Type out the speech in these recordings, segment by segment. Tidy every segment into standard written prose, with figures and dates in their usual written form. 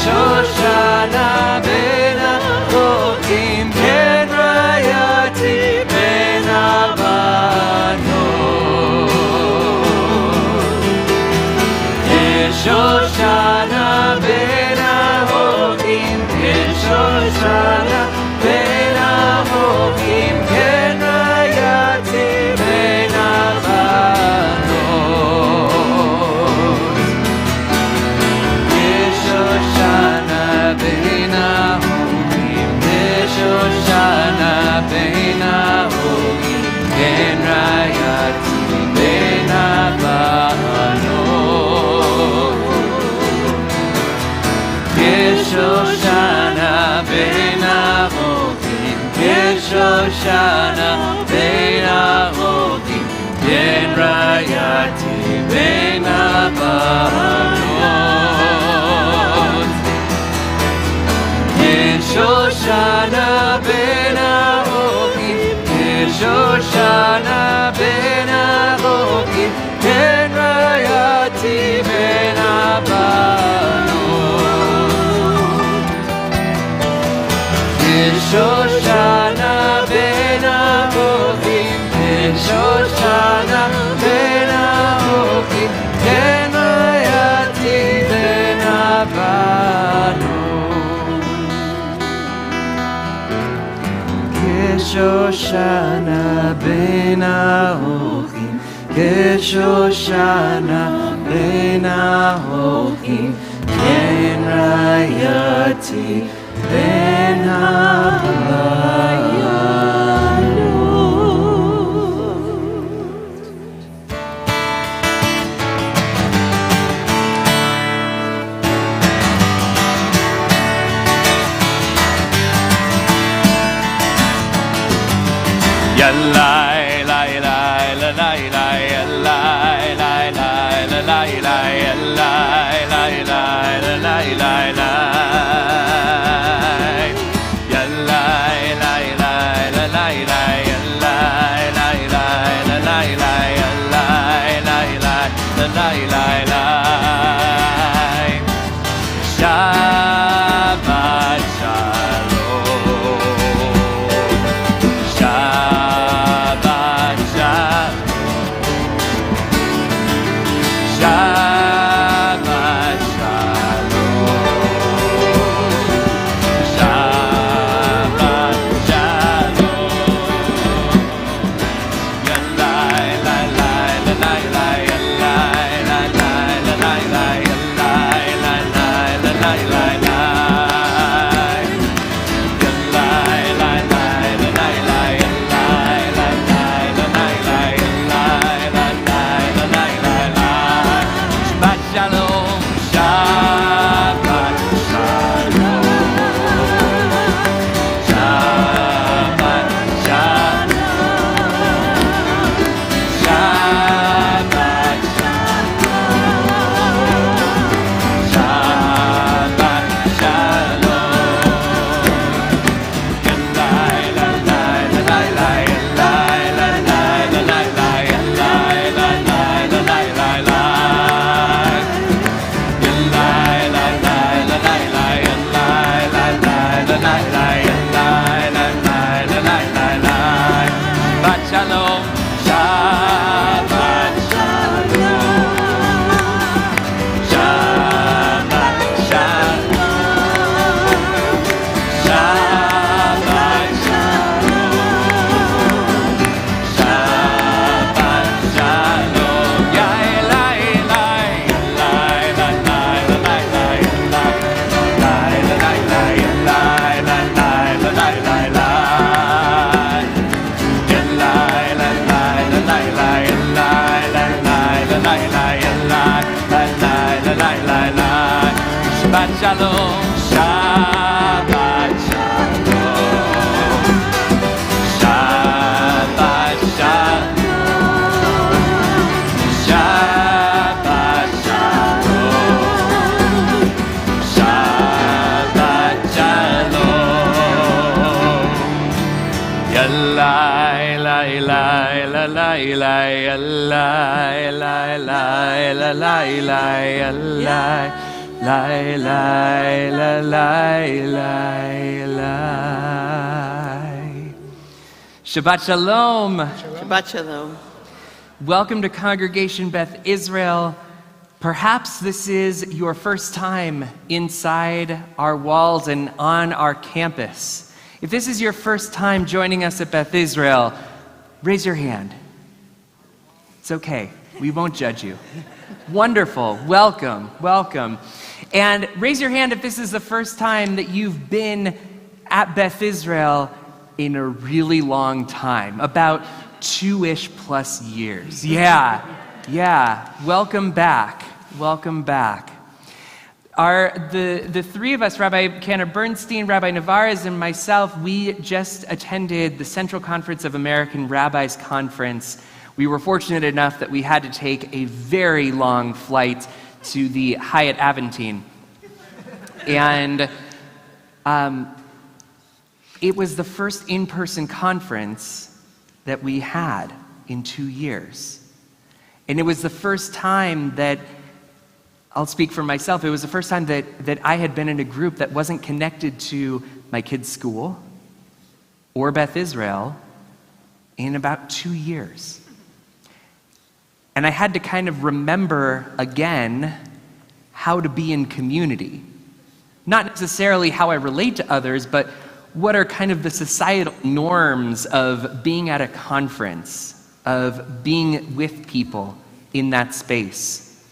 כשושנה בין החוקים, כן רעייתי בין הבנות. כשושנה בין החוקים, כן שושנה בין החוקים, כן רעייתי בין הבנות. כשושנה בין החוקים, כשושנה בין החוקים, כן רעייתי בין הבנות. כשושנה בין החוקים, כשושנה בין החוקים, כן רעייתי בין הבנות. כשושנה בין החוקים, כשושנה בין החוקים, כן רעייתי בין הבנות. כשושנה בין החוקים, כשושנה בין החוקים, כן רעייתי בין הבנות. כשושנה בין החוקים, כשושנה בין החוקים, כן רעייתי בין הבנות. Yalla la la la la la la la la la la la Shabbat shalom. Shabbat shalom. Shabbat shalom. Shabbat shalom. Yalla la la la la la yalla la la la la la yalla la la la la la la Shabbat shalom, Shabbat shalom, Shabbat shalom, Shabbat shalom, Shabbat shalom. Yalla la la la la la la la la la la la la lai, lai, la, lai, lai, lai. Shabbat Shalom. Shabbat Shalom. Welcome to Congregation Beth Israel. Perhaps this is your first time inside our walls and on our campus. If this is your first time joining us at Beth Israel, raise your hand. It's okay. We won't judge you. Wonderful. Welcome. Welcome. And raise your hand if this is the first time that you've been at Beth Israel in a really long time, about 2-ish plus years. Yeah. Welcome back. Welcome back. The three of us, Rabbi Cantor Bernstein, Rabbi Navarez, and myself, we just attended the Central Conference of American Rabbis Conference. We were fortunate enough that we had to take a very long flight to the Hyatt Aventine. And it was the first in-person conference that we had in 2 years. And it was the first time that, I'll speak for myself, it was the first time that I had been in a group that wasn't connected to my kids' school or Beth Israel in about 2 years. And I had to kind of remember again how to be in community. Not necessarily how I relate to others, but what are kind of the societal norms of being at a conference, of being with people in that space.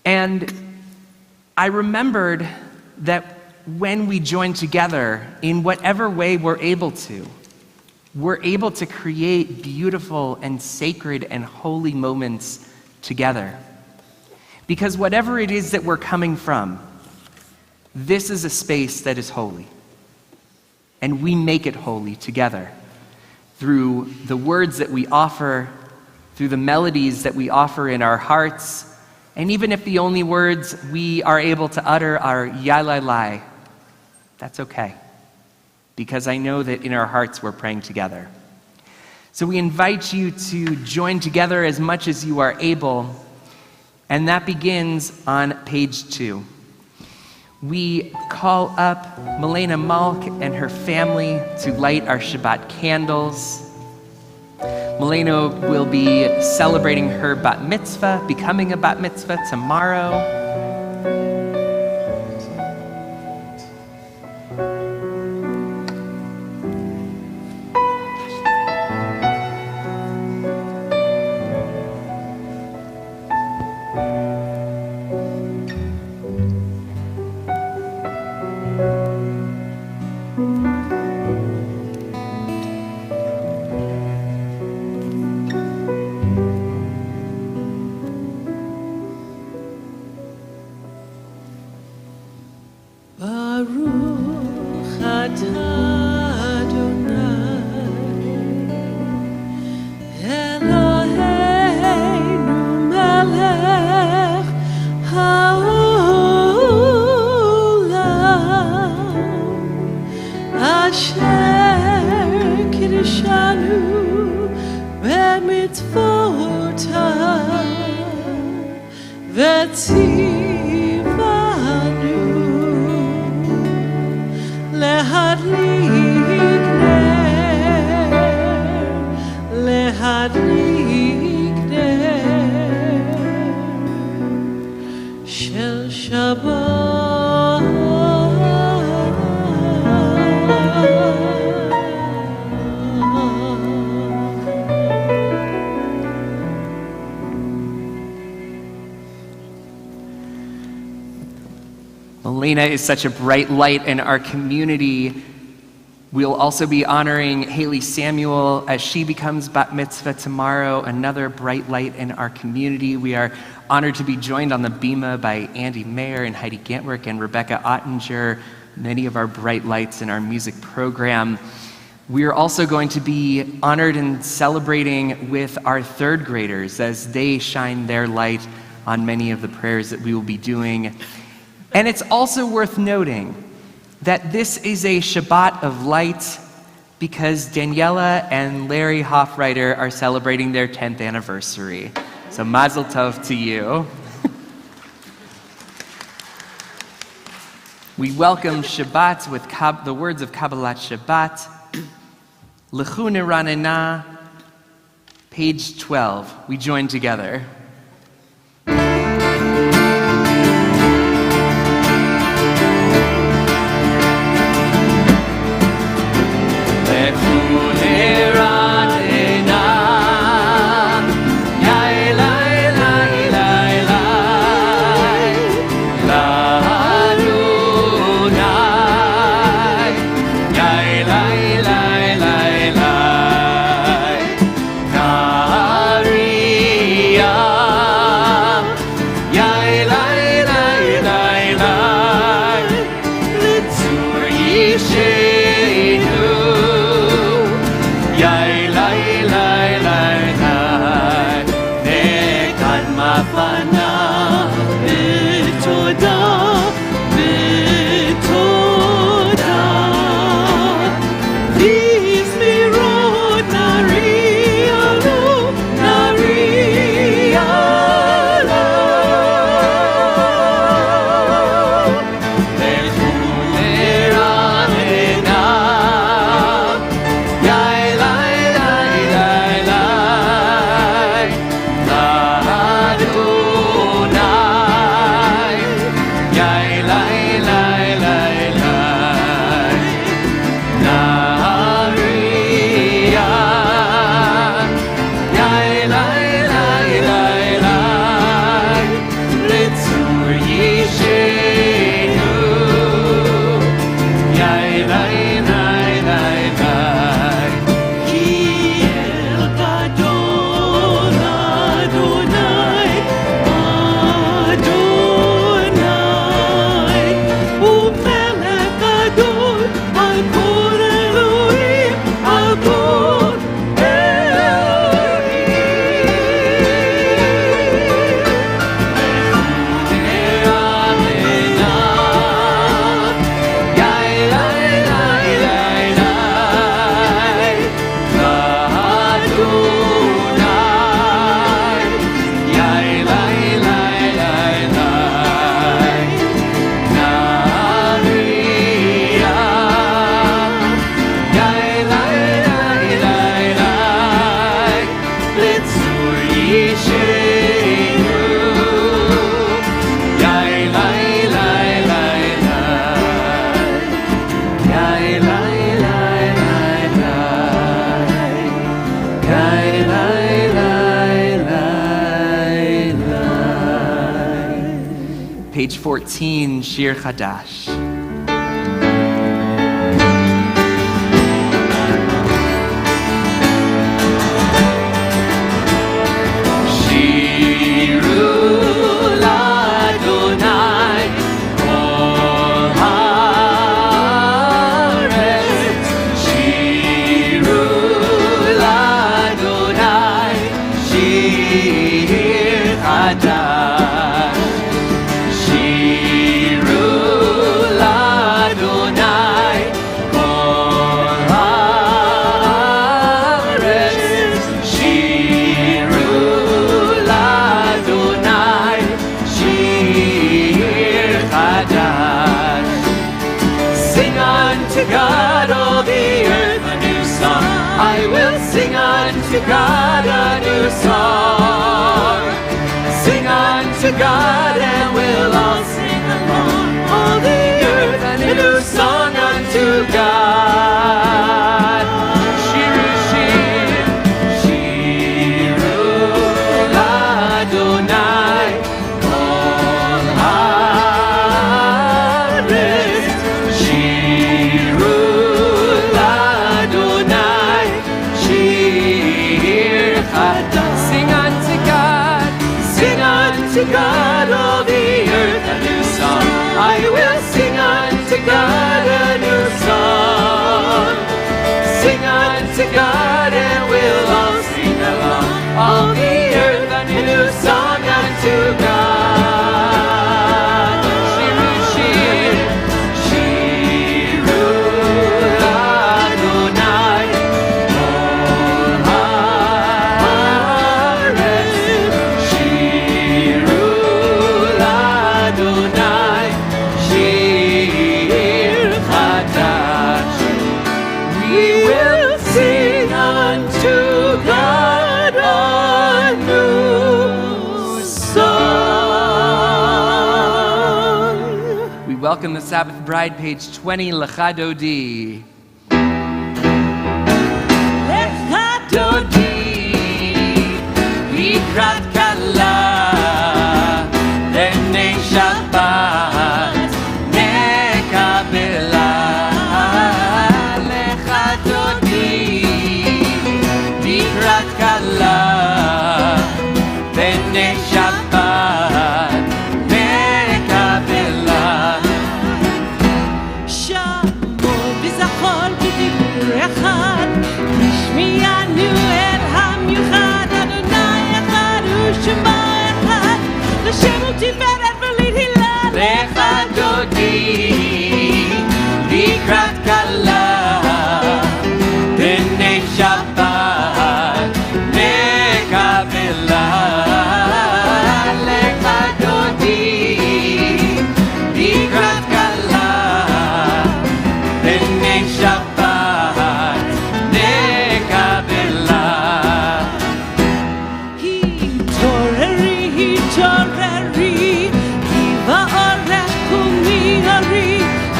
And I remembered that when we join together in whatever way we're able to create beautiful and sacred and holy moments together. Because whatever it is that we're coming from, this is a space that is holy. And we make it holy together through the words that we offer, through the melodies that we offer in our hearts, and even if the only words we are able to utter are yai-lai-lai, that's okay. Because I know that in our hearts we're praying together. So we invite you to join together as much as you are able, and that begins on page 2. We call up Milena Malk and her family to light our Shabbat candles. Milena will be celebrating her bat mitzvah, becoming a bat mitzvah tomorrow. Milena is such a bright light in our community. We'll also be honoring Haley Samuel as she becomes bat mitzvah tomorrow, another bright light in our community. We are honored to be joined on the bima by Andy Mayer and Heidi Gantwerk and Rebecca Ottinger, many of our bright lights in our music program. We are also going to be honored and celebrating with our third graders as they shine their light on many of the prayers that we will be doing. And it's also worth noting that this is a Shabbat of light because Daniela and Larry Hoffreiter are celebrating their 10th anniversary. So mazel tov to you. We welcome Shabbat with the words of Kabbalat Shabbat. Lechu Niranena, page 12. We join together. Page 14, Shir Chadash. To God a new song. Sing unto God and we'll all sing along. All the earth a new song unto God. Shiru shir, shiru l'Adonai kol haaretz. Shiru l'Adonai, to God, all the earth a new song. I will sing unto God a new song. Sing unto God and we'll all sing along. All the earth a new song unto God. Shiru shir, shiru Adonai kol haaretz. Shiru Adonai, Shiru welcome the Sabbath Bride, page 20, Lecha Dodi. Lecha Dodi, Likrat Kala, Lenei Shabbat, Nekabela. Lecha Dodi, Likrat Kala, Lenei Shabbat, Nekabela. Shamo v'zachor b'dibur echad, Nishmiyanu el hamiuchad, Adonai echad u'shema echad, L'shem u'tiferet v'lit hilal. Lecha Dodi, Likrat Kala, Lenei Shabbat, Nekabela. Lecha Dodi, Likrat Kala, Lenei Shabbat, Nekabela. Hitoreri, Hiva orech kumi hari,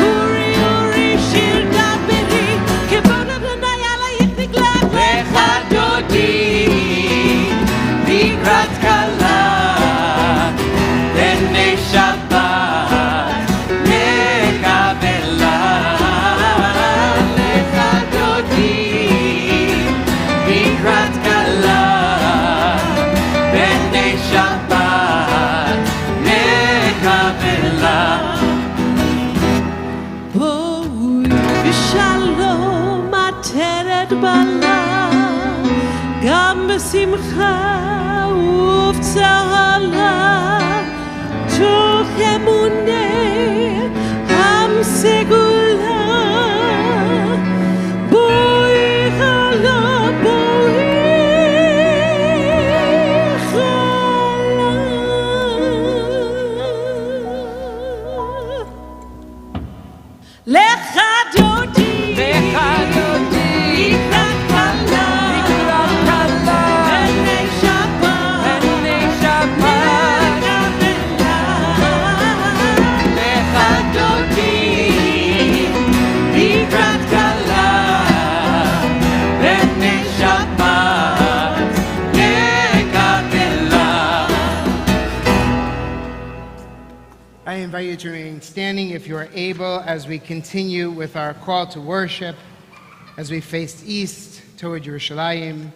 Uri Uri shir daberi, Kevod Adonai alayich niglach. Lecha Dodi, Likrat Kala, Lenei Shabbat, Nekabela. Lecha Dodi, Likrat Kala, Lenei Shabbat, Nekabela. Boi v'shalom ateret bala, Gam b'simcha uv'tzala, Toch emuneh hamsegula. Boi chala, boi chala. Lecha Dodi, Likrat Kala, Lenei Shabbat, Nekabela. Lecha Dodi, Likrat Kala, Lenei Shabbat, Nekabela. I invite you to remain standing if you are able as we continue with our call to worship as we face east toward Yerushalayim.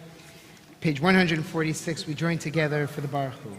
Page 146, we join together for the Baruch Hu.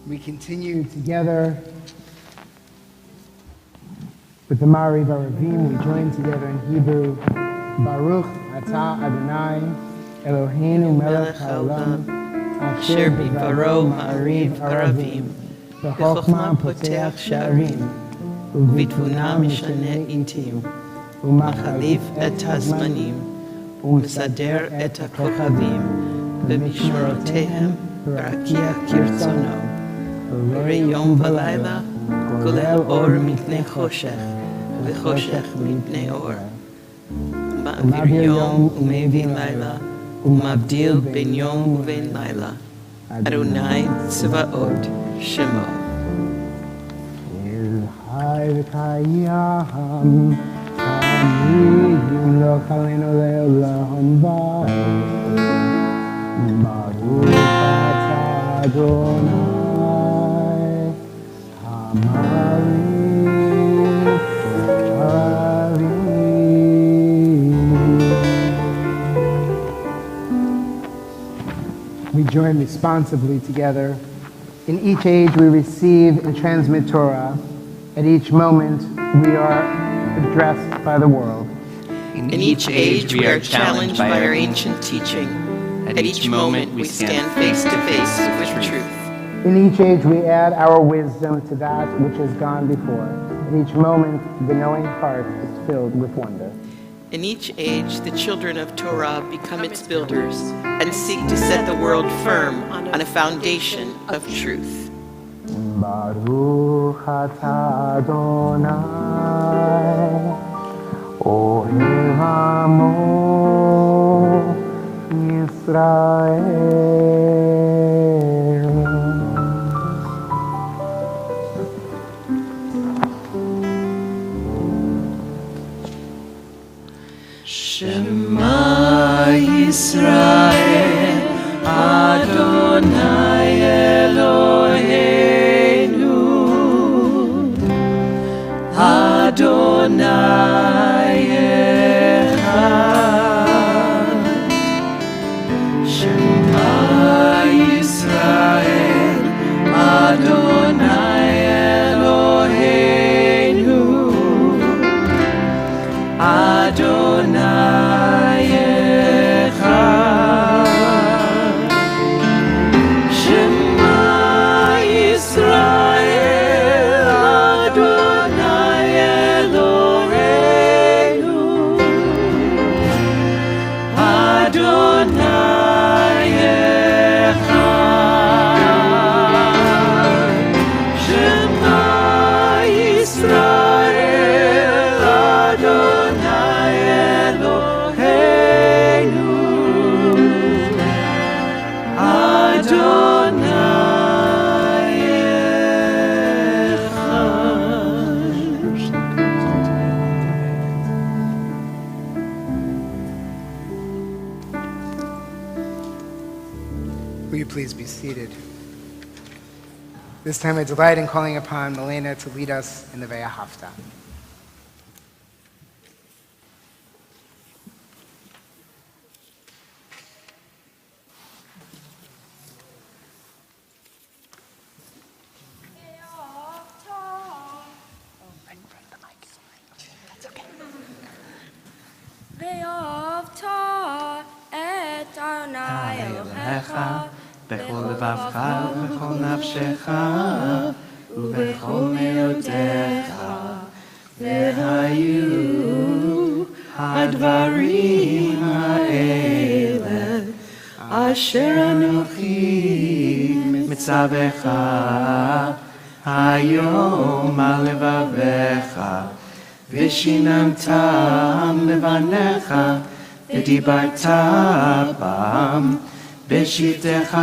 We continue together with the Ma'ariv Aravim. We join together in Hebrew. Baruch Atah Adonai Eloheinu Melech Haolam Asher Bivaro Ma'ariv Aravim B'chokhmah Poteach Sha'arim U'bitvuna Mishaneh Intim U'machalif Et Hazmanim ומסדר את הכוכבים במשמרותיהם ברקיע כרצונו. בורא יום ולילה, גולל אור מפני חושך, וחושך מפני אור. מעביר יום ומביא לילה, ומבדיל בין יום ובין לילה. אדוני צבאות שמו. אל חי וקיים, תמיד ימלוך עלינו לעולם ועד. ברוך אתה אדוני, המעריץ אביב. We join responsibly together. In each age we receive and transmit Torah. At each moment we are addressed by the world. In each age we are challenged by our ancient teaching. At each moment we stand face to face with truth. In each age we add our wisdom to that which has gone before. At each moment the knowing heart is filled with wonder. In each age, the children of Torah become its builders and seek to set the world firm on a foundation of truth. Baruch atah Adonai, Ohev Amo Yisrael. Shema Yisrael, Adonai Eloheinu, Adonai Echad. Shema Yisrael, Adonai Eloheinu, Adonai Echad. Shema Yisrael, Adonai Eloheinu, Adonai Echad. Shema Yisrael, Adonai Eloheinu, Adonai Will you please be seated? This time I delight in calling upon Milena to lead us in the Ve'ahavta. ואהבת את אדוני אלוהיך בכל לבבך ובכל נפשך ובכל מאודך, והיו הדברים האלה אשר אנוכי מצווך היום על לבביך, ושיננתם לבניך ודיברת בם בשבתך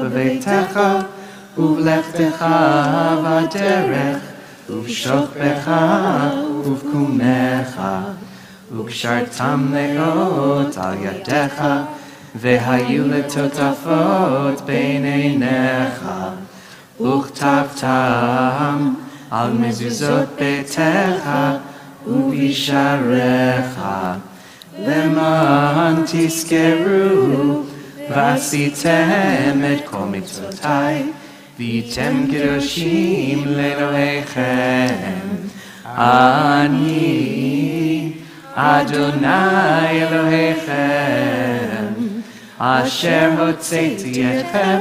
בביתך ובלכתך בדרך ובשוכבך ובקומך, וקשרתם לאות על ידיך והיו לטוטפות בין עיניך, וכתבתם על מזוזות ביתך ובשעריך, למען תזכרו ועשיתם את כל מצוותיי, והייתם קדושים לאלוהיכם. אני אדוני אלוהיכם, אשר הוצאתי אתכם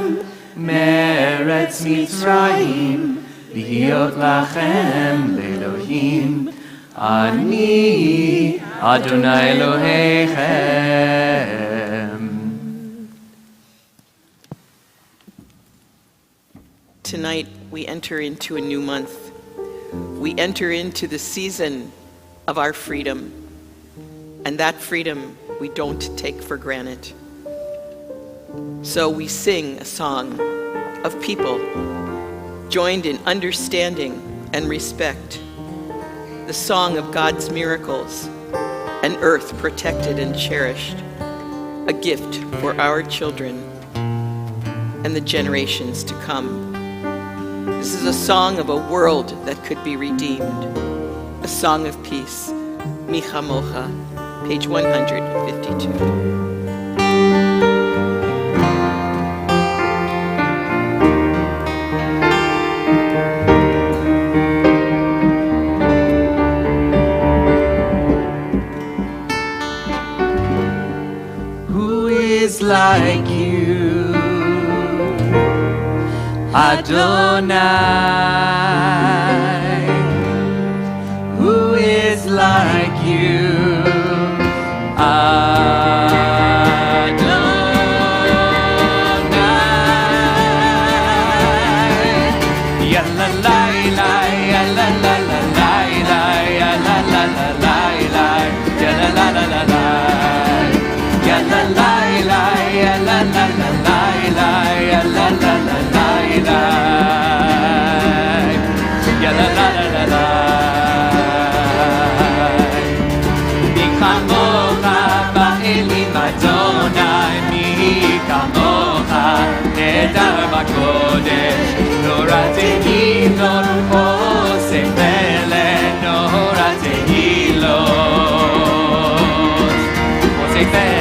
מארץ מצרים, להיות לכם לאלוהים. אני אדוני אלוהיכם. we enter into a new month. We enter into the season of our freedom, and that freedom we don't take for granted. So we sing a song of people joined in understanding and respect, the song of God's miracles, an earth protected and cherished, a gift for our children and the generations to come. This is a song of a world that could be redeemed, a song of peace. Mi Chamocha, page 152. Like you, Adonai, who is like you, Adonai, ya la la la, ya la la la la, ya la la la la, ya la la la la, ya la la. Ya la la la la la, ya la la la la la, ya la la la la la. Mi kamocha ba'elim Adonai, mi kamocha nedar b'kodesh, Torah tehilot oseh melech, Torah tehilot oseh melech.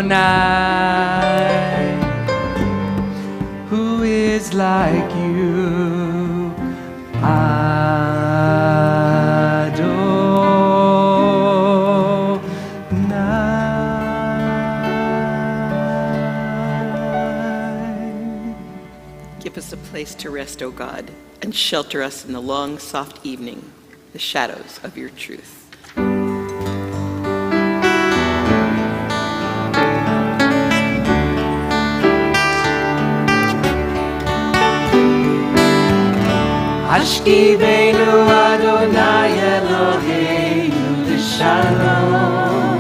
Adonai, who is like you, Adonai. Give us a place to rest, O God, and shelter us in the long, soft evening, the shadows of your truth. Hashkivenu Adonai Eloheinu l'shalom,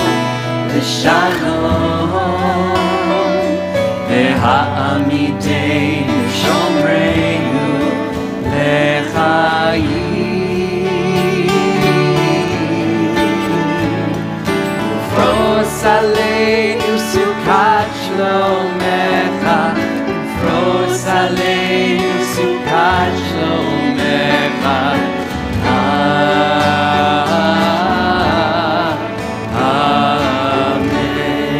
l'shalom, v'ha'amidenu shomreinu l'chayim, ufros aleinu sukat shlomecha, ufros aleinu sukat shlomecha. Amen.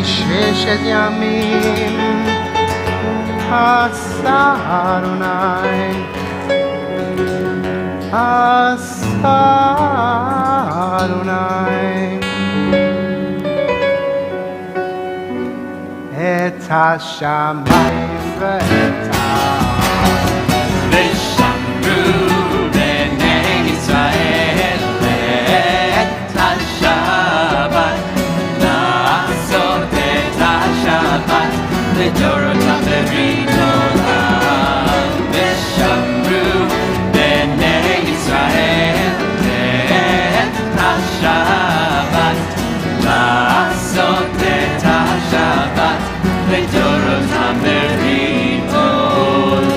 ששת ימים עשה אדוני, עשה אדוני את השמיים ואת הארץ. ושמרו בני ישראל את השבת, לעשות את השבת לדורותם ברית עולם. ושמרו בני ישראל את השבת, לעשות את השבת לדורותם ברית עולם.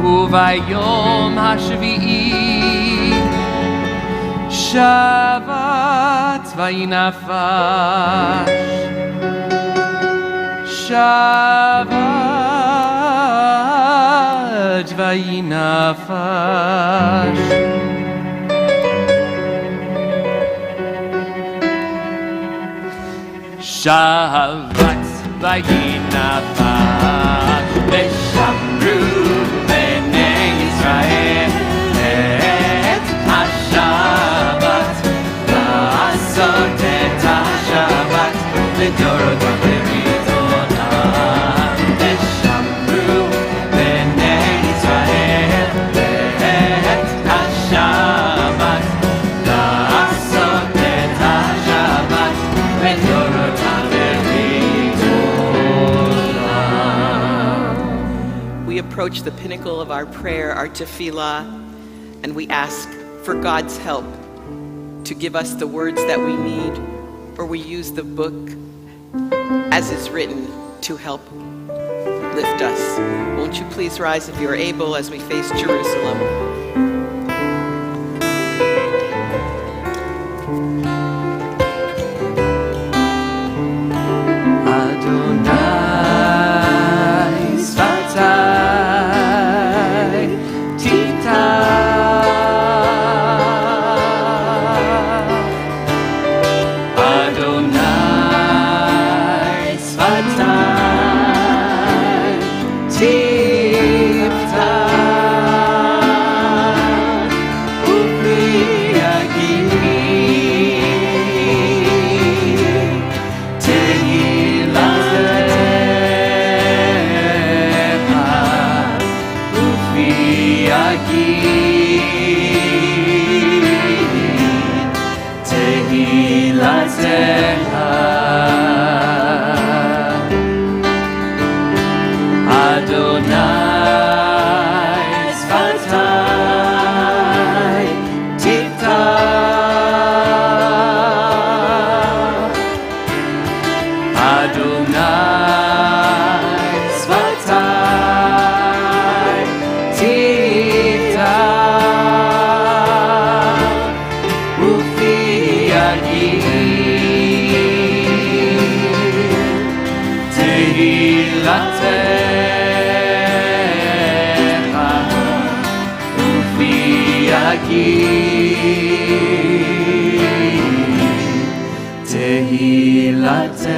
וביום השביעי שבת וינפש, שבת וינפש. שבת וינפש, ושמרו בני ישראל את השבת, לעשות את השבת לדורותם ברית עולם. ושמרו בני ישראל את השבת, לעשות את השבת לדורותם ברית עולם. We approach the pinnacle of our prayer, our tefillah, and we ask for God's help to give us the words that we need, or we use the book as it's written to help lift us. Won't you please rise if you're able as we face Jerusalem. Adonai Adonai Svatai Tita Ufi Yagir Tehilatecha Ufi Yagir Tehilatecha.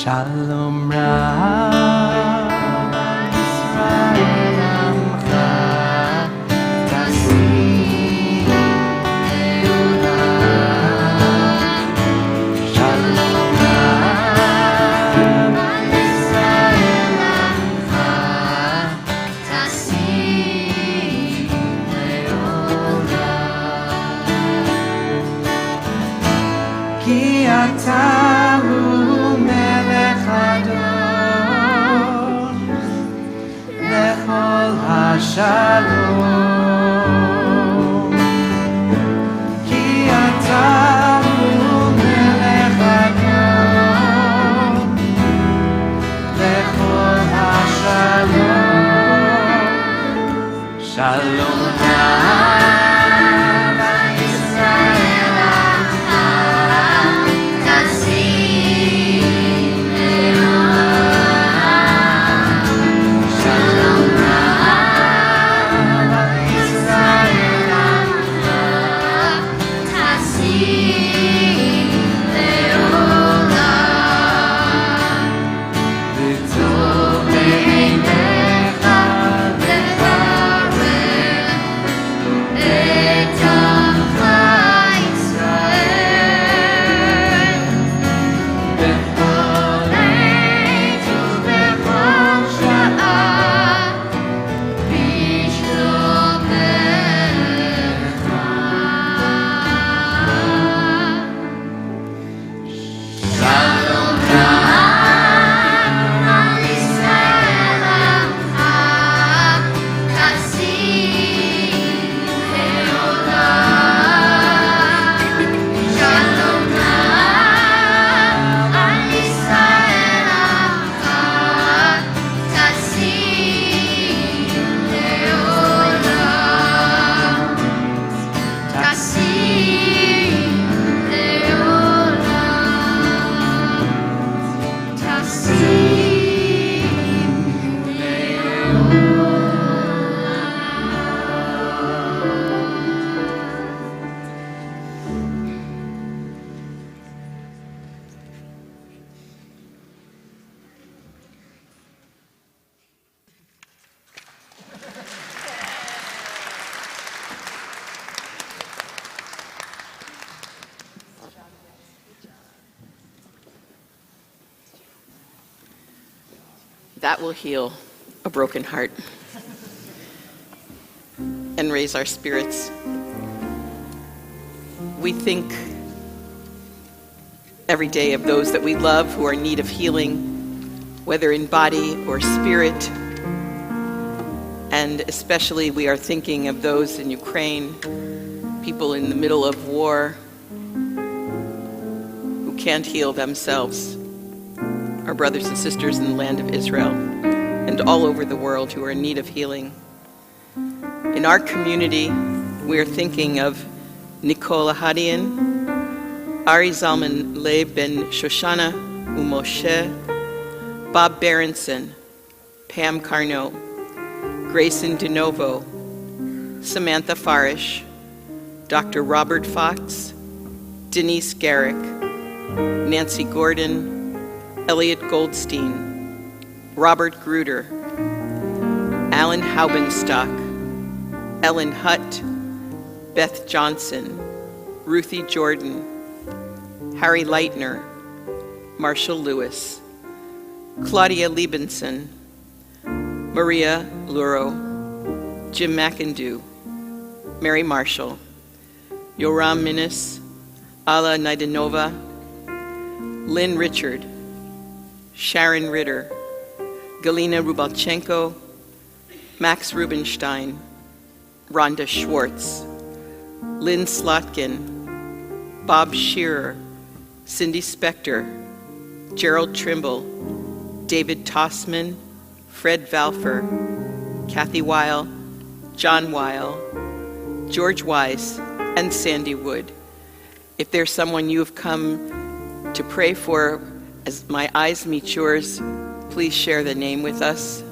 Shalom Rab Israel Amcha Tasim Leolam. Shalom Rab Israel Amcha Tasim Leolam. Ki atahu Shalom, ki ata hu melech hador, lechol hashalom. Shalom Rab Israel Amcha Tasim Leolam. Shalom Rab That will heal a broken heart and raise our spirits. We think every day of those that we love who are in need of healing, whether in body or spirit. And especially we are thinking of those in Ukraine, people in the middle of war who can't heal themselves, our brothers and sisters in the land of Israel and all over the world who are in need of healing. In our community, we are thinking of Nicole Hadian, Ari Zalman Leib ben Shoshana Umoshe, Bob Berenson, Pam Carnot, Grayson DeNovo, Samantha Farish, Dr. Robert Fox, Denise Garrick, Nancy Gordon, Elliot Goldstein, Robert Gruder, Alan Haubenstock, Ellen Hutt, Beth Johnson, Ruthie Jordan, Harry Leitner, Marshall Lewis, Claudia Liebenson, Maria Luro, Jim McIndoe, Mary Marshall, Yoram Minis, Alla Naidanova, Lynn Richard, Sharon Ritter, Galina Rubalchenko, Max Rubenstein, Rhonda Schwartz, Lynn Slotkin, Bob Shearer, Cindy Spector, Gerald Trimble, David Tossman, Fred Valfer, Kathy Weil, John Weil, George Wise, and Sandy Wood. If there's someone you have come to pray for, as my eyes meet yours, please share the name with us.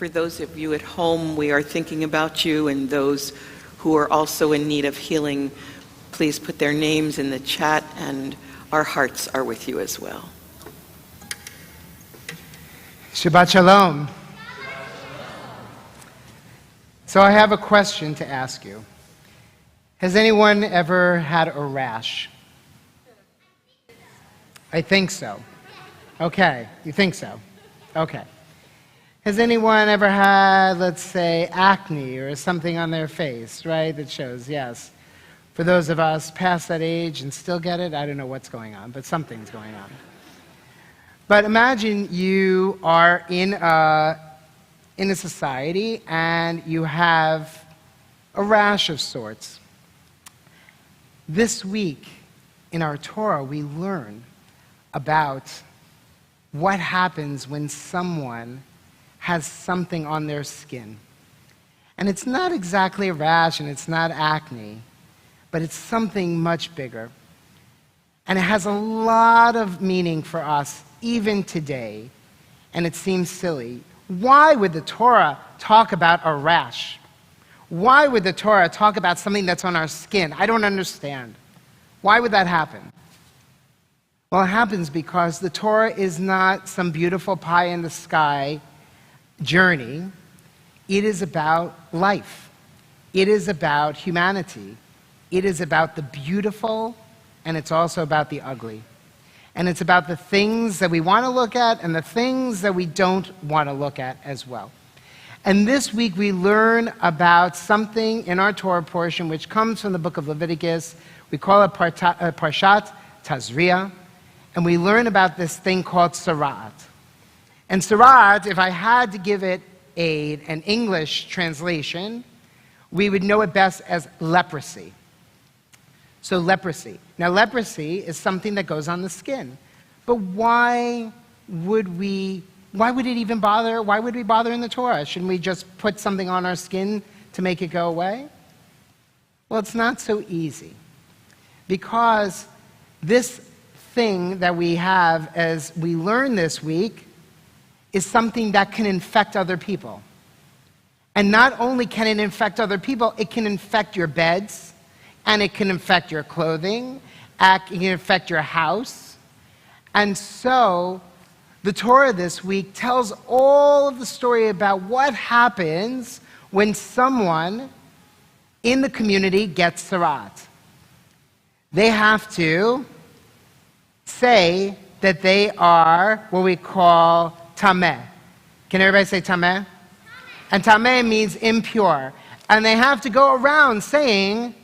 for those of you at home, we are thinking about you, and those who are also in need of healing, please put their names in the chat, and our hearts are with you as well. Shabbat Shalom. So I have a question to ask you. Has anyone ever had a rash? I think so. Okay, you think so? Okay. Has anyone ever had, let's say, acne or something on their face, right, that shows, yes. For those of us past that age and still get it, I don't know what's going on, but something's going on. But imagine you are in a society and you have a rash of sorts. This week in our Torah, we learn about what happens when someone has something on their skin. And it's not exactly a rash and it's not acne, but it's something much bigger. And it has a lot of meaning for us even today, and it seems silly. Why would the Torah talk about a rash? Why would the Torah talk about something that's on our skin? I don't understand. Why would that happen? Well, it happens because the Torah is not some beautiful pie in the sky journey. It is about life. It is about humanity. It is about the beautiful, and it's also about the ugly. And it's about the things that we want to look at and the things that we don't want to look at as well. And this week we learn about something in our Torah portion which comes from the book of Leviticus. We call it Parshat Tazria. And we learn about this thing called Sarat. And Sarat, if I had to give it an English translation, we would know it best as leprosy. So leprosy. Now leprosy is something that goes on the skin. But why would it even bother? Why would we bother in the Torah? Shouldn't we just put something on our skin to make it go away? Well, it's not so easy. Because this thing that we have, as we learn this week, is something that can infect other people. And not only can it infect other people, it can infect your beds, and it can infect your clothing, it can infect your house. And so the Torah this week tells all of the story about what happens when someone in the community gets sarat. They have to say that they are what we call tameh. Can everybody say tameh? And tameh means impure. And they have to go around saying,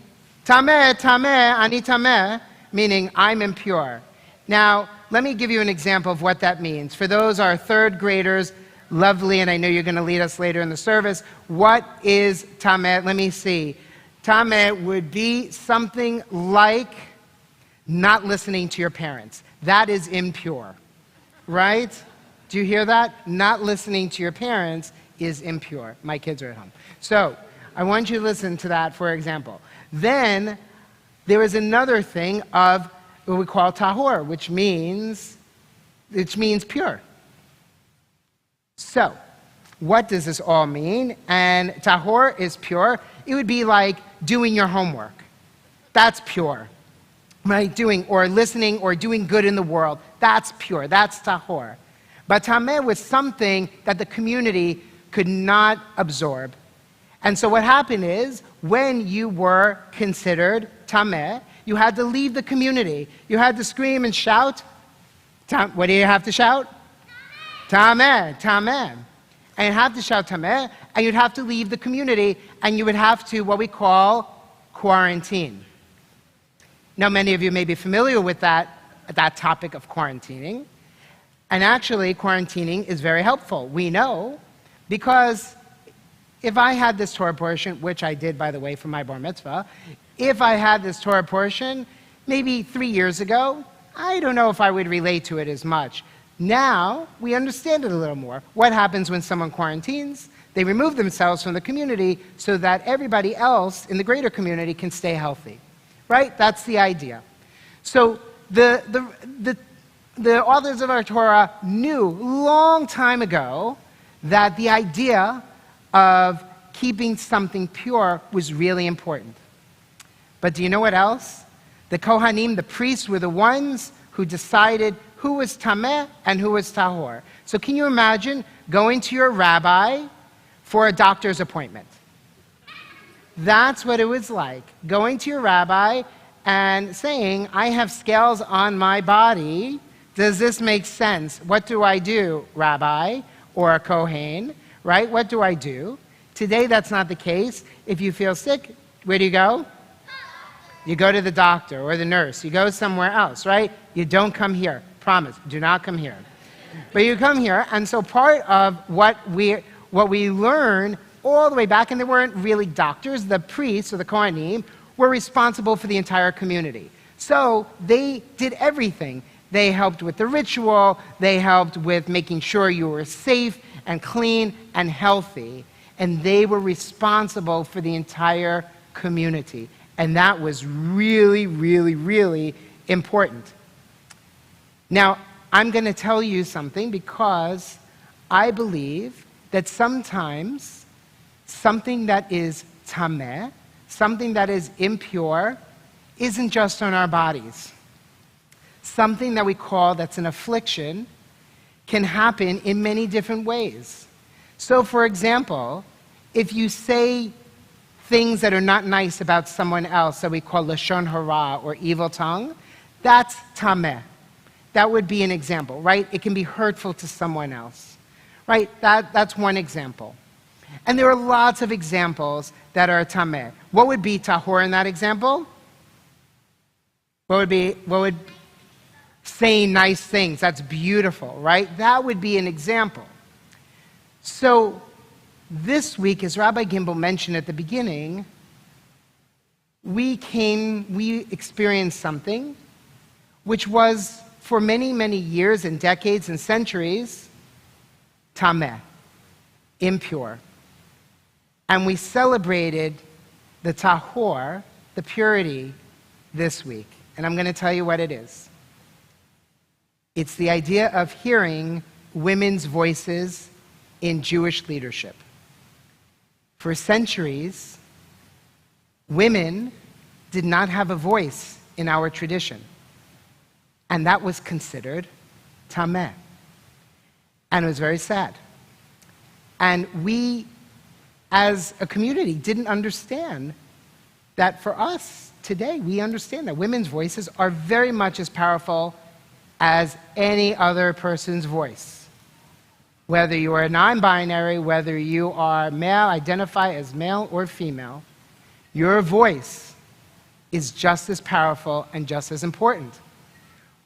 tameh, tameh, ani tameh, meaning I'm impure. Now, let me give you an example of what that means. For those our third graders, lovely, and I know you're going to lead us later in the service, what is tameh? Let me see. Tameh would be something like not listening to your parents. That is impure, right? Do you hear that? Not listening to your parents is impure. My kids are at home. So I want you to listen to that, for example. Then there is another thing of what we call tahor, which means pure. So what does this all mean? And tahor is pure. It would be like doing your homework. That's pure. Right? Doing or listening or doing good in the world. That's pure. That's tahor. But tameh was something that the community could not absorb. And so what happened is, when you were considered tameh, you had to leave the community. You had to scream and shout. What do you have to shout? Tameh, tameh. And you'd have to shout tameh, and you'd have to leave the community, and you would have to, what we call, quarantine. Now, many of you may be familiar with that topic of quarantining. And actually, quarantining is very helpful. We know, because if I had this Torah portion, which I did, by the way, for my bar mitzvah, if I had this Torah portion maybe 3 years ago, I don't know if I would relate to it as much. Now, we understand it a little more. What happens when someone quarantines? They remove themselves from the community so that everybody else in the greater community can stay healthy. Right? That's the idea. So the authors of our Torah knew long time ago that the idea of keeping something pure was really important. But do you know what else? The Kohanim, the priests, were the ones who decided who was tameh and who was tahor. So can you imagine going to your rabbi for a doctor's appointment? That's what it was like, going to your rabbi and saying, I have scales on my body. Does this make sense? What do I do, rabbi or a kohen, right? What do I do? Today, that's not the case. If you feel sick, where do you go? You go to the doctor or the nurse. You go somewhere else, right? You don't come here. Promise, do not come here. But you come here, and so part of what we learn all the way back, and they weren't really doctors, the priests or the Kohanim were responsible for the entire community. So they did everything. They helped with the ritual, they helped with making sure you were safe and clean and healthy, and they were responsible for the entire community. And that was really, really, really important. Now, I'm going to tell you something because I believe that sometimes something that is tameh, something that is impure, isn't just on our bodies. Something that we call that's an affliction can happen in many different ways. So, for example, if you say things that are not nice about someone else that we call lashon hara or evil tongue, that's tameh. That would be an example, right? It can be hurtful to someone else, right? That's one example. And there are lots of examples that are tameh. What would be tahor in that example? What would saying nice things? That's beautiful, right? That would be an example. So this week, as Rabbi Gimbel mentioned at the beginning, we experienced something which was for many, many years and decades and centuries tameh, impure. And we celebrated the tahor, the purity, this week. And I'm going to tell you what it is. It's the idea of hearing women's voices in Jewish leadership. For centuries, women did not have a voice in our tradition. And that was considered tameh. And it was very sad. And we, as a community, didn't understand that for us today, we understand that women's voices are very much as powerful as any other person's voice. Whether you are non-binary, whether you are male, identify as male or female, your voice is just as powerful and just as important.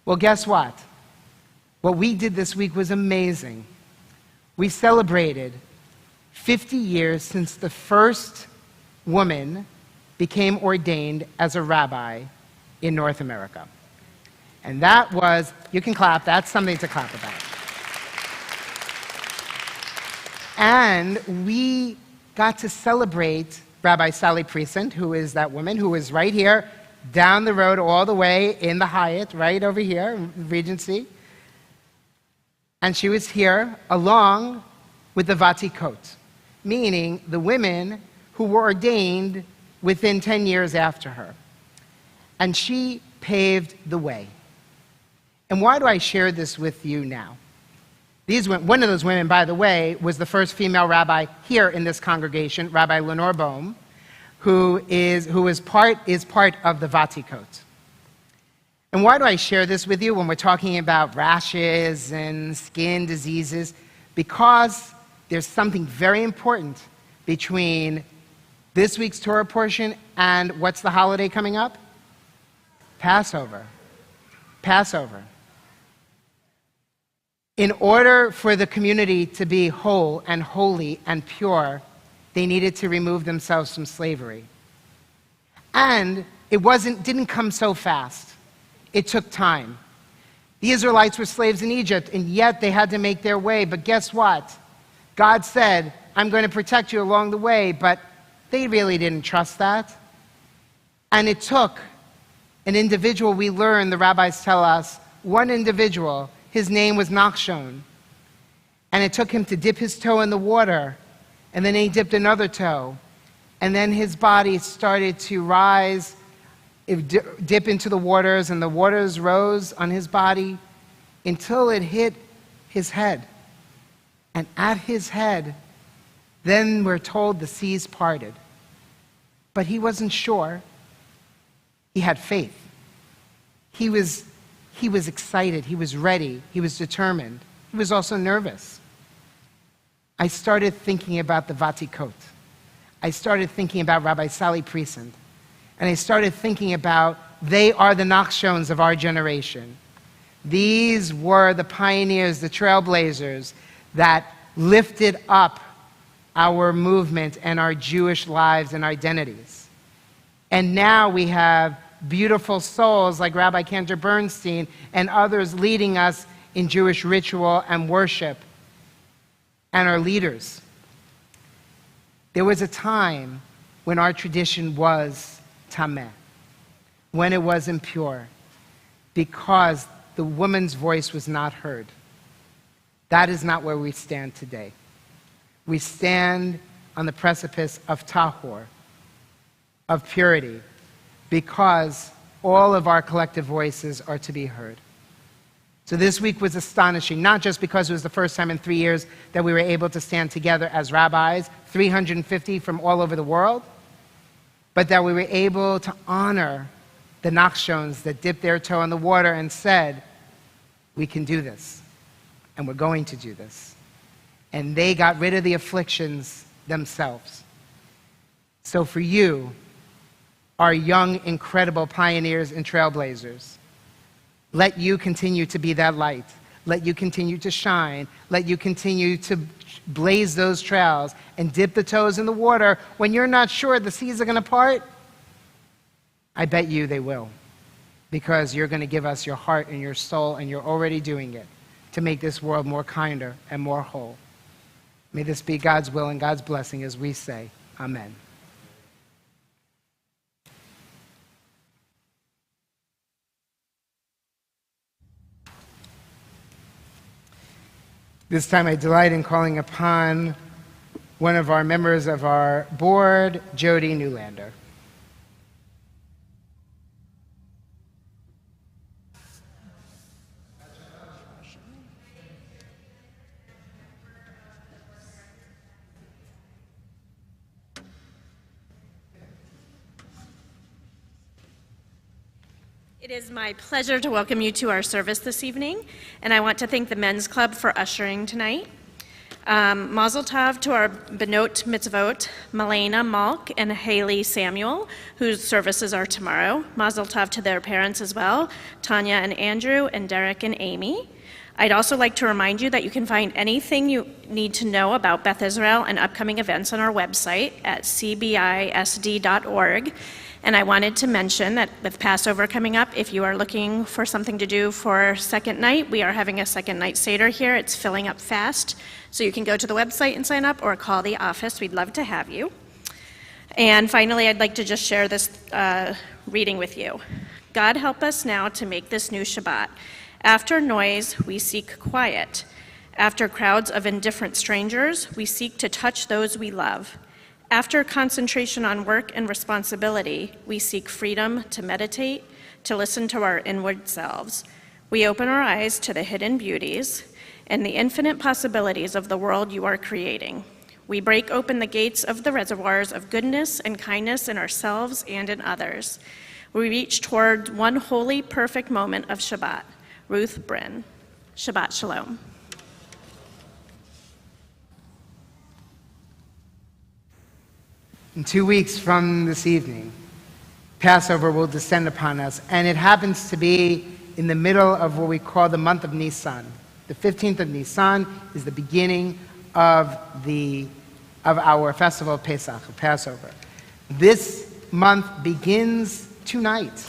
Well, guess what? What we did this week was amazing. We celebrated 50 years since the first woman became ordained as a rabbi in North America. And that was, you can clap, that's something to clap about. And we got to celebrate Rabbi Sally Priesand, who is that woman who is right here, down the road all the way in the Hyatt, right over here, Regency. And she was here along with the Vatikot, meaning the women who were ordained within 10 years after her. And she paved the way. And why do I share this with you now? One of those women, by the way, was the first female rabbi here in this congregation, Rabbi Lenore Bohm, who is part of the Vatikot. And why do I share this with you when we're talking about rashes and skin diseases? Because there's something very important between this week's Torah portion and what's the holiday coming up? Passover. Passover. In order for the community to be whole and holy and pure, they needed to remove themselves from slavery. And it didn't come so fast. It took time. The Israelites were slaves in Egypt, and yet they had to make their way. But guess what? God said, I'm going to protect you along the way, but they really didn't trust that. And it took an individual, we learn, the rabbis tell us, one individual. His name was Nachshon. And it took him to dip his toe in the water, and then he dipped another toe. And then his body started to rise, dip into the waters, and the waters rose on his body until it hit his head. And at his head, then we're told the seas parted. But he wasn't sure. He had faith. He was excited. He was ready. He was determined. He was also nervous. I started thinking about the Vatikot. I started thinking about Rabbi Sally Priesand. And I started thinking about, they are the Nachshons of our generation. These were the pioneers, the trailblazers that lifted up our movement and our Jewish lives and identities. And now we have beautiful souls like Rabbi Cantor Bernstein and others leading us in Jewish ritual and worship, and our leaders. There was a time when our tradition was tameh, when it was impure, because the woman's voice was not heard. That is not where we stand today. We stand on the precipice of tahor, of purity, because all of our collective voices are to be heard. So this week was astonishing, not just because it was the first time in 3 years that we were able to stand together as rabbis, 350 from all over the world, but that we were able to honor the Nachshons that dipped their toe in the water and said, we can do this, and we're going to do this. And they got rid of the afflictions themselves. So for you, our young, incredible pioneers and trailblazers, let you continue to be that light. Let you continue to shine. Let you continue to blaze those trails and dip the toes in the water when you're not sure the seas are going to part. I bet you they will, because you're going to give us your heart and your soul, and you're already doing it to make this world more kinder and more whole. May this be God's will and God's blessing as we say, Amen. This time I delight in calling upon one of our members of our board, Jody Newlander. It is my pleasure to welcome you to our service this evening, and I want to thank the Men's Club for ushering tonight. Mazel tov to our Benot Mitzvot, Malena Malk and Haley Samuel, whose services are tomorrow. Mazel tov to their parents as well, Tanya and Andrew, and Derek and Amy. I'd also like to remind you that you can find anything you need to know about Beth Israel and upcoming events on our website at cbisd.org. And I wanted to mention that with Passover coming up, if you are looking for something to do for second night, we are having a second night Seder here. It's filling up fast. So you can go to the website and sign up or call the office. We'd love to have you. And finally, I'd like to just share this reading with you. God help us now to make this new Shabbat. After noise, we seek quiet. After crowds of indifferent strangers, we seek to touch those we love. After concentration on work and responsibility, we seek freedom to meditate, to listen to our inward selves. We open our eyes to the hidden beauties and the infinite possibilities of the world you are creating. We break open the gates of the reservoirs of goodness and kindness in ourselves and in others. We reach toward one holy, perfect moment of Shabbat. Ruth Bryn. Shabbat Shalom. In 2 weeks from this evening, Passover will descend upon us, and it happens to be in the middle of what we call the month of Nisan. The 15th of Nisan is the beginning of our festival of Pesach, of Passover. This month begins tonight.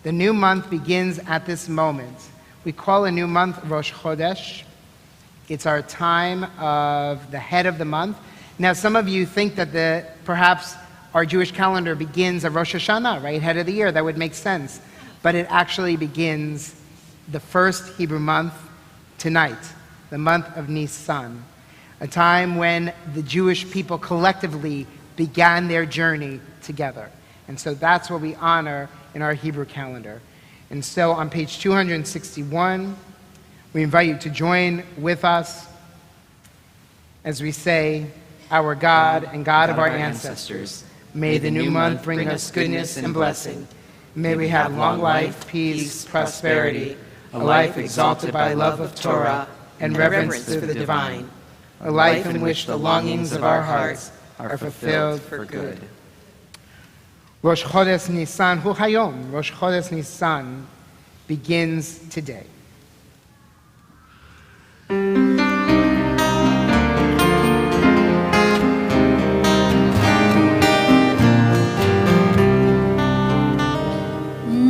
The new month begins at this moment. We call a new month Rosh Chodesh. It's our time of the head of the month. Now, some of you think that perhaps our Jewish calendar begins at Rosh Hashanah, right, head of the year. That would make sense. But it actually begins the first Hebrew month tonight. the month of Nisan, a time when the Jewish people collectively began their journey together. And so that's what we honor in our Hebrew calendar. And so on page 261, we invite you to join with us as we say, "Our God and God of our ancestors, may the new month bring us goodness and blessing. May we have long life, peace, prosperity, a life exalted by love of Torah and reverence for the divine, a life in which the longings of our hearts are fulfilled for good." Rosh Chodesh Nisan hu hayom. Rosh Chodesh Nisan begins today.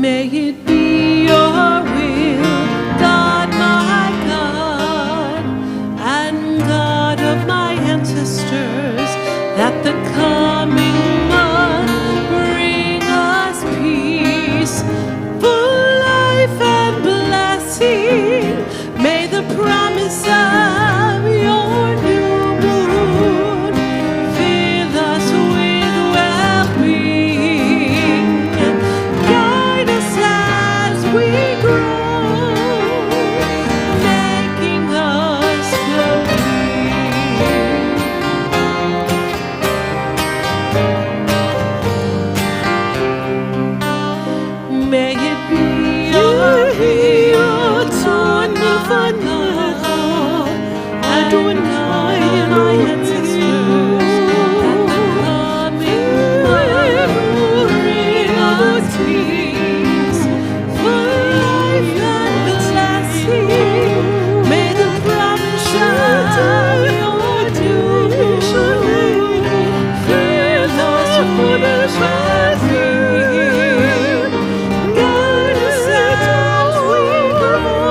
May it be your will, God, my God, and God of my ancestors, that the coming month bring us peace, full life and blessing. May the promise of your new moon fill us with well-being. Guide us as we grow, making us complete. May it be your will, Adonai, and my ancestors, that the coming month bring us peace, full life and blessing. May the promise of your new moon fill us with well-being. Guide us as we grow,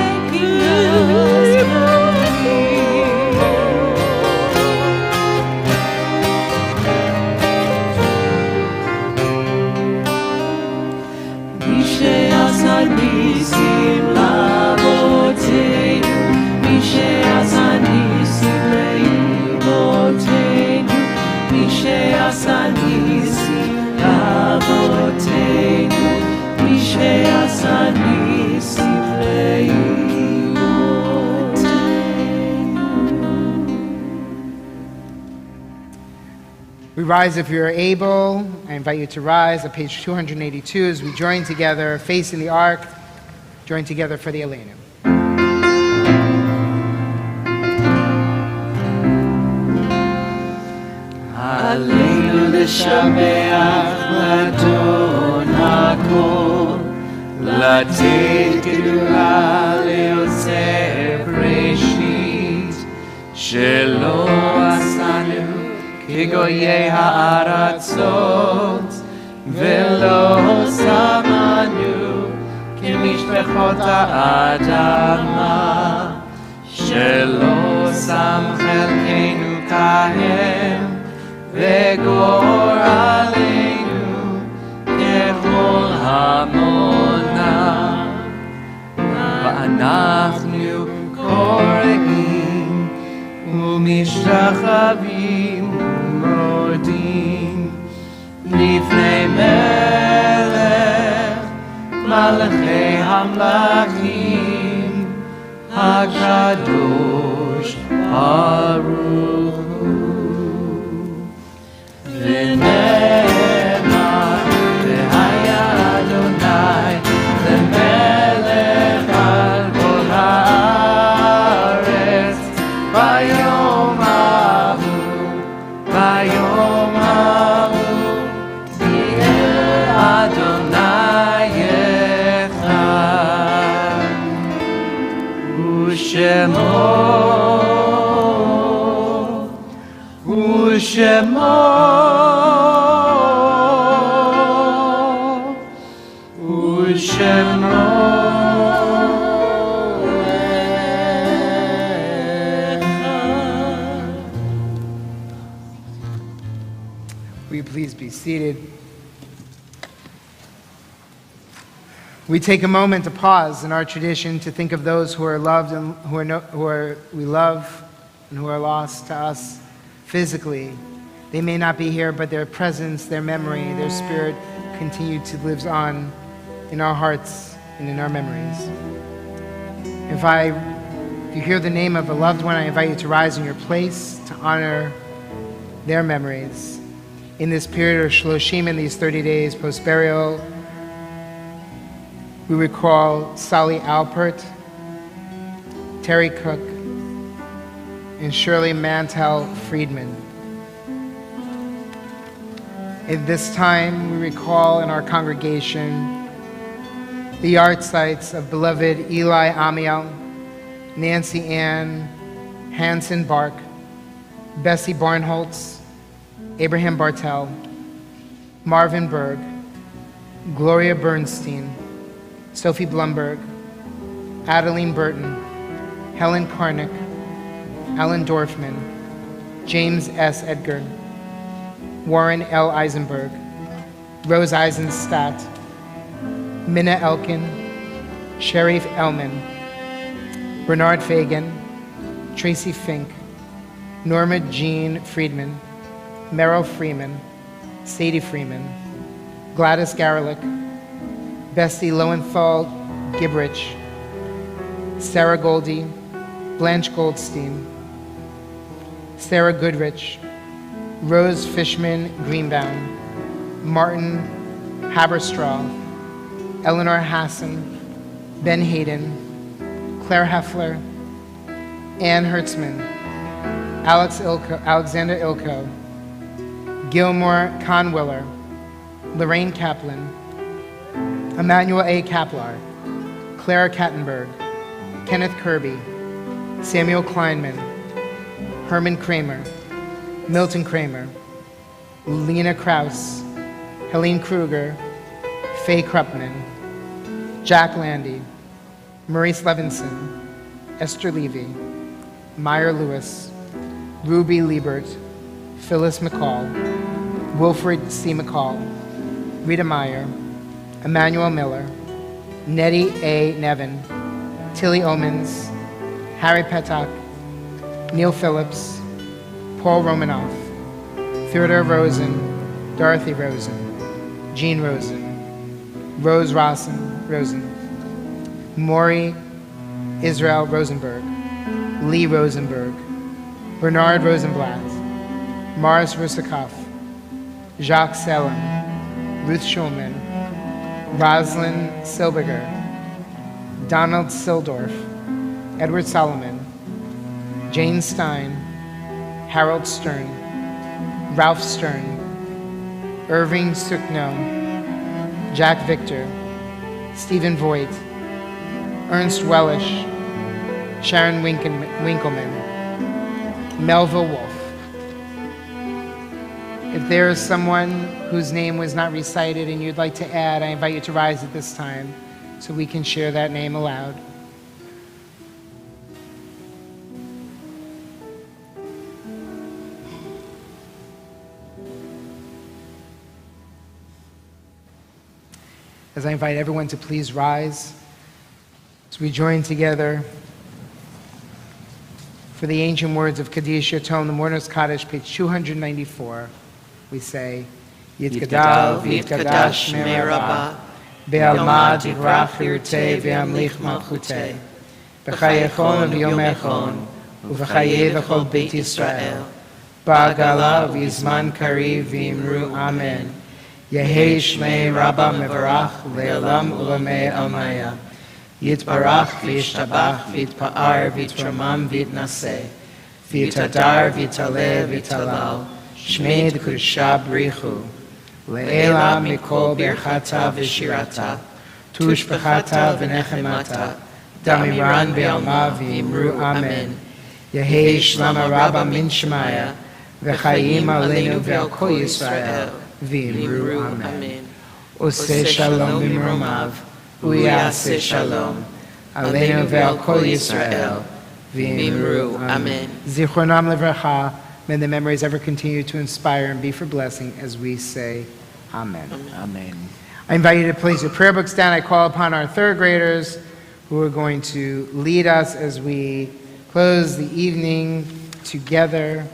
making us complete. Mishe'asa nisim la'avoteinu, Mishe'asa nisim le'imotenu, Mishe'asa nisim la'avoteinu, Mishe'asa nisim le'imotenu. We rise if you're able. I invite you to rise at page 282 as we join together, facing the ark, join together for the Aleinu. Aleinu l'shabeach l'adon hakol, לתת גדולה ליוצר בראשית, שלא עשנו כגויי הארצות, ולא שמנו כמשפחות האדמה, שלא שם חלקנו כהם, וגורלנו ככל המונה. ואנחנו קוראים ומשתחווים ומודים לפני מלך מלכי המלכים הקדוש ברוך הוא. ונאמר והיה אדוני למלך על כל הארץ ביום ההוא יהיה אדוני אחד Will you please be seated? We take a moment to pause in our tradition to think of those who are loved and we love and who are lost to us physically. They may not be here, but their presence, their memory, their spirit continue to live on in our hearts and in our memories. If you hear the name of a loved one, I invite you to rise in your place to honor their memories. In this period of Shloshim, in these 30 days post-burial, we recall Sally Alpert, Terry Cook, and Shirley Mantel Friedman. At this time, we recall in our congregation the yard sites of beloved Eli Amiel, Nancy Ann Hansen Bark, Bessie Barnholtz, Abraham Bartel, Marvin Berg, Gloria Bernstein, Sophie Blumberg, Adeline Burton, Helen Karnick, Alan Dorfman, James S. Edgar, Warren L. Eisenberg, Rose Eisenstadt, Minna Elkin, Sharif Elman, Bernard Fagan, Tracy Fink, Norma Jean Friedman, Merrill Freeman, Sadie Freeman, Gladys Garlick, Bessie Lowenthal Gibrich, Sarah Goldie, Blanche Goldstein, Sarah Goodrich, Rose Fishman Greenbaum, Martin Haberstraw, Eleanor Hassan, Ben Hayden, Claire Heffler, Ann Hertzman, Alexander Ilko, Gilmore Conwiller, Lorraine Kaplan, Emmanuel A. Kaplar, Clara Kattenberg, Kenneth Kirby, Samuel Kleinman, Herman Kramer, Milton Kramer, Lena Krause, Helene Kruger, Faye Krupman, Jack Landy, Maurice Levinson, Esther Levy, Meyer Lewis, Ruby Liebert, Phyllis McCall, Wilfred C. McCall, Rita Meyer, Emmanuel Miller, Nettie A. Nevin, Tilly Omens, Harry Petak, Neil Phillips, Paul Romanoff, Theodore Rosen, Dorothy Rosen, Jean Rosen, Rose Rosen, Maury Israel Rosenberg, Lee Rosenberg, Bernard Rosenblatt, Morris Rusikoff, Jacques Selim, Ruth Schulman, Rosalind Silberger, Donald Sildorf, Edward Solomon, Jane Stein, Harold Stern, Ralph Stern, Irving Sukno, Jack Victor, Stephen Voigt, Ernst Wellish, Sharon Winkleman, Melville Wolf. If there is someone whose name was not recited and you'd like to add, I invite you to rise at this time so we can share that name aloud. As I invite everyone to please rise as we join together for the ancient words of Kaddish Yatom, the Mourner's Kaddish, page 294, we say, Yitgadal v'yitkadash shmei Rabbah, be'alma divrach yirtei ve'amlich malchutei, b'chayechon v'yomechon, u'v'chayei v'chol Beit Yisrael, ba'agala v'yizman kariv v'imru amen. Yehei shmei Rabbah mevarach le'olam u'lamei almaya. Yitbarach v'yishtabach v'yitpa'ar v'yitramam v'yitnaseh. V'yitadar v'yitaleh v'yitalal. Shmei d'kudusha b'richu. Le'ela mikol birchata v'shirata. Tushbechata v'nechemata. Damiran be'alma v'yimru amen. Yehei shlama Rabbah min shmaya. V'chayim aleinu ve'al kol Yisrael. V'imru amen. Oseh shalom b'mromav, u'yaseh shalom. Aleinu ve'al kol Yisrael. V'imru amen. Zichronam levracha, may the memories ever continue to inspire and be for blessing as we say amen. Amen. I invite you to place your prayer books down. I call upon our third graders who are going to lead us as we close the evening together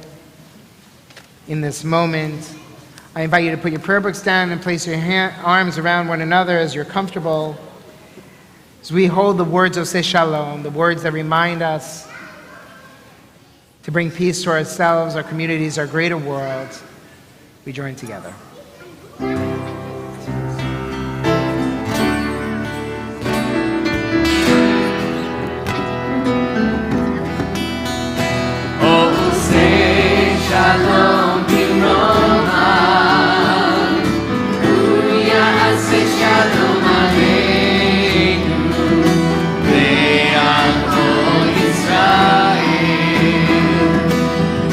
in this moment. I invite you to put your prayer books down and place your arms around one another as you're comfortable. As we hold the words of Say Shalom, the words that remind us to bring peace to ourselves, our communities, our greater world, we join together. Shalom Biroma, Ya'aseh Shalom Aleinu, Ve'al Kol Yisrael,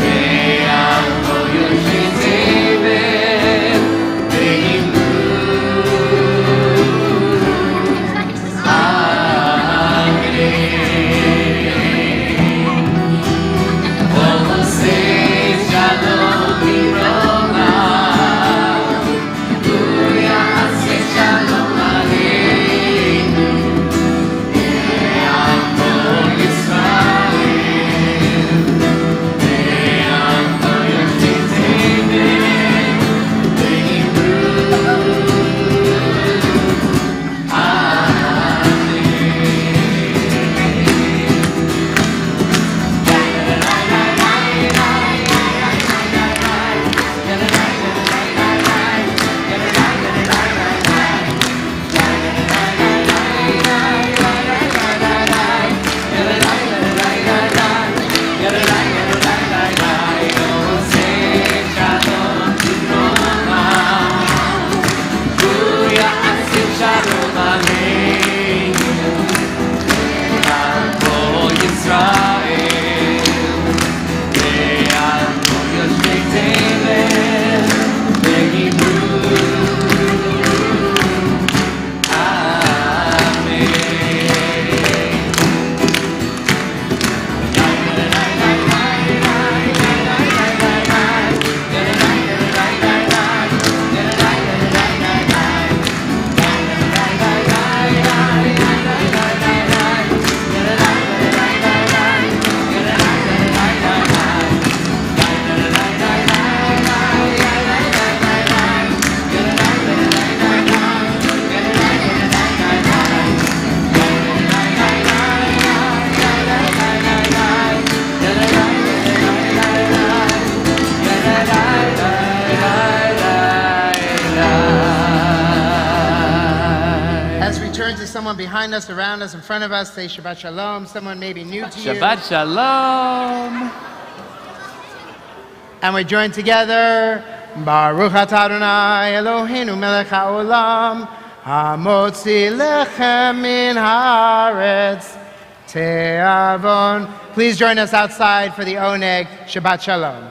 Ve'al Kol Yoshei Tevel, Ve'imru. Someone behind us, around us, in front of us, say Shabbat Shalom. Someone maybe new to you. Shabbat Shalom. And we join together. Baruch atah Adonai Eloheinu melech haolam, hamotzi lechem min haaretz te'avon. Please join us outside for the Oneg. Shabbat Shalom.